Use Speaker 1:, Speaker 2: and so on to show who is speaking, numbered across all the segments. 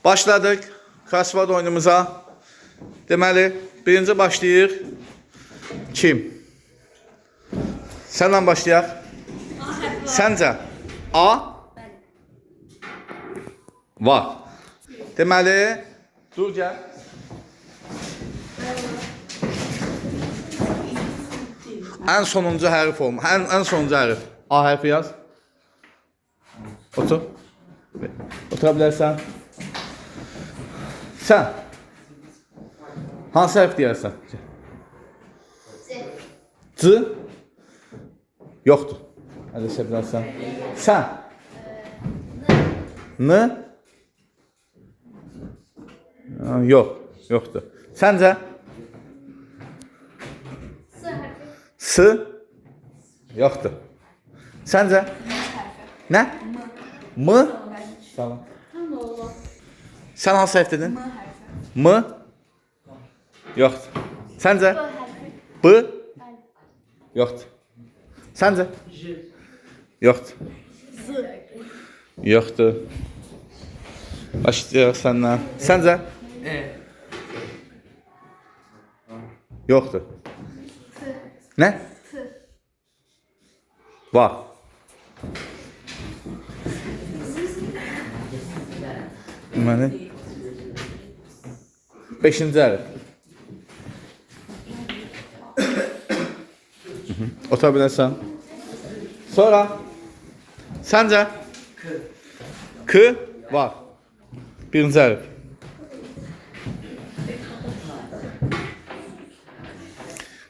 Speaker 1: Başladık crossword oyunumuza. Deməli, birinci başlayır. Kim? Senden başlayaq. Səncə A var. Deməli, dur gəl. En sonuncu hərf olma. En sonuncu hərf. A hərfi yaz. Otur. Otura bilərsən. Sən. Hansı hərf deyərsən? C. Yoxdur. Hadi şey bilərsən. Sən. N. Yox. Yoxdur. Səncə? S. Yoxdur. Səncə? Nə? M. Tamam. Sən hansı hərf dedin? M. Yoxdur. Səncə? B. Yoxdur. Səncə? Yoxdur. Yoxdur. Başlayaq səndən. Səncə? Yoxdur. Nə? Var. Deməli 5-ci hərf. Otura bilərsən. Sonra səncə? K var. 1-ci hərf.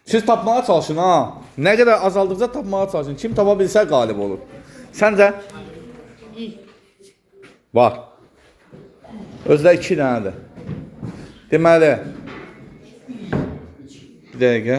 Speaker 1: Siz tapmağa çalışın ha. Nə qədər azaldıqca tapmağa çalışın. Kim tapa bilsə qalib olur. Səncə? Var. Özdə 2 dənədir. Deməli, bir dəqiqə.